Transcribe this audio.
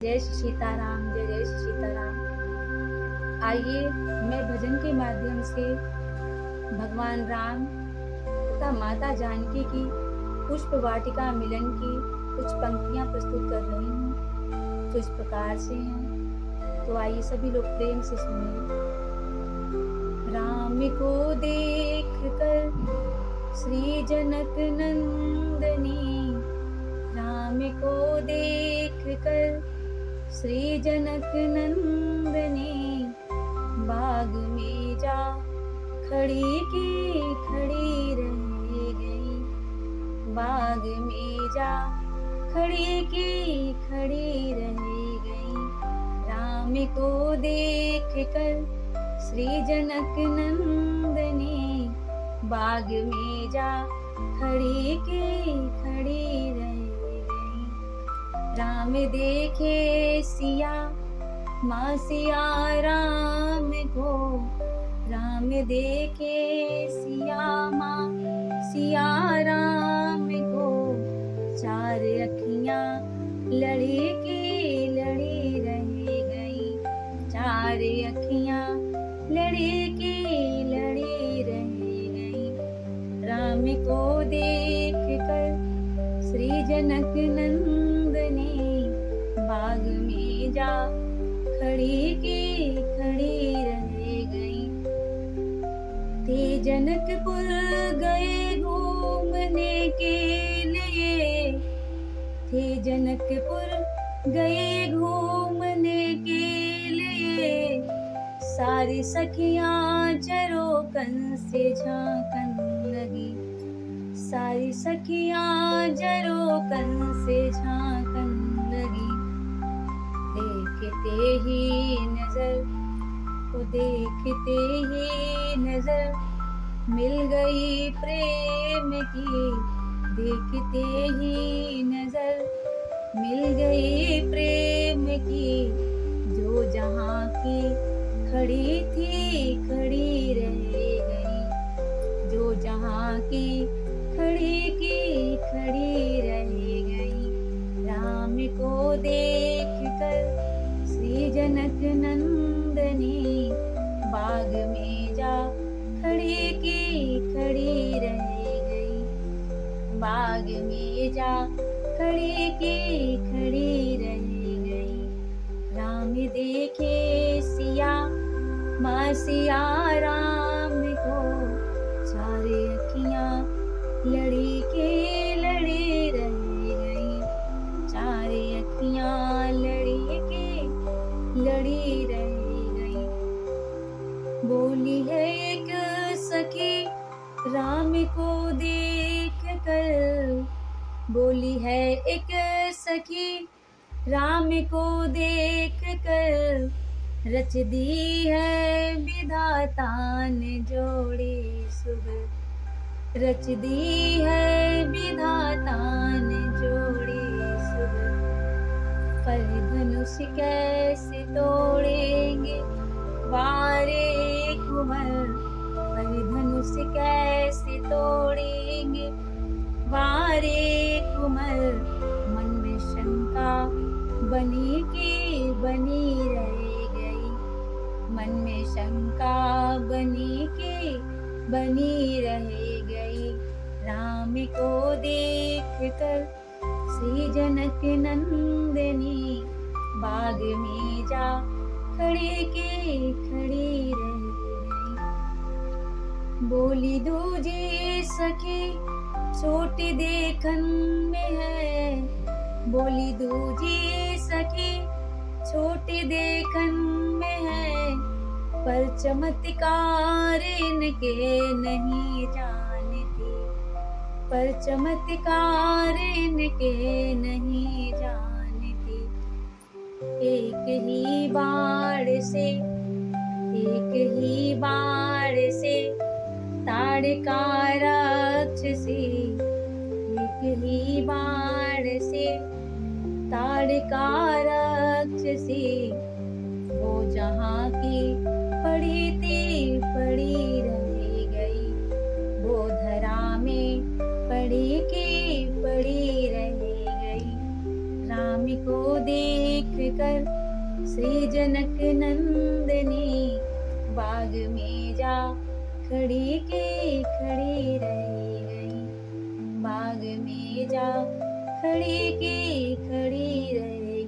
जय श्री सीताराम, जय जय श्री सीताराम। आइए मैं भजन के माध्यम से भगवान राम तथा माता जानकी की पुष्प वाटिका मिलन की कुछ पंक्तियां प्रस्तुत कर रही हूँ जो इस प्रकार से हैं। तो आइए सभी लोग प्रेम से सुनिए। राम को देख कर श्री जनक नंदनी, राम को देख कर श्री जनक नंदनी, बाग में जा खड़ी की खड़ी रह गई, बाग में जा खड़ी की खड़ी रह गई। राम को देख कर श्री जनक नंदनी, बाग में जा खड़ी की खड़ी रह गई। राम देखे सिया माँ सिया राम को, राम देखे सिया माँ सिया राम को, चार अखियाँ लड़ी की लड़ी रह गई, चार अखियाँ लड़ी की लड़ी रह गई। राम को देख कर श्री जनक नंदनी, बाग में जा खड़ी की खड़ी रह गई। ते जनकपुर गए घूमने के लिए, थे जनकपुर गए घूमने के लिए, सारी सखियाँ जरोकन से झांकन लगी, सारी सखियाँ जरोकन से झांकन लगी। देखते ही नजर को देखते ही नजर मिल गई प्रेम की, देखते ही नजर मिल गई प्रेम की, जो जहाँ की खड़ी थी खड़ी रह गई, जो जहाँ की खड़ी की खड़ी रह गई। राम को देख कर श्री जनक नंदनी, बाग में जा खड़ी की खड़ी रह गई, बाग में जा खड़ी की खड़ी रह गई। राम देखे सिया माँ सिया राम को, सारे अखियाँ लड़ी के लड़ी रह गई, चारे अखियाँ लड़ी के लड़ी रह गई। बोली है एक सखी राम को देख कर, बोली है एक सखी राम को देख कर, रच दी है विधाता ने जोड़ी सुबह, रच दी है विधाता ने जोड़ी सुबह। पर धनुष कैसे तोड़ेंगे वारे कुंवर, पर धनुष कैसे तोड़ेंगे वारे कुंवर। मन में शंका बनी की बनी रह गई, मन में शंका बनी की बनी रह गई। राम को देख कर श्री जनक नंदनी, बाग में जा खड़ी की खड़ी रह गई। बोली दूजी सखी छोटी देखन में है, बोली दूजी सखी छोटी देखन में है, पर चमत्कार इनके नहीं जानती, पर चमत्कार इनके नहीं जानती। एक ही बाण से, एक ही बाण से ताड़का राक्षसी, एक ही बाण से ताड़का राक्षसी, वो जहाँ की पड़ी थी पड़ी रह गई, वो धरा में पड़ी की पड़ी रह गई। राम को देख कर श्री जनक नंदिनी बाग में जा खड़ी के खड़ी रह गई, बाग में जा खड़ी की खड़ी रह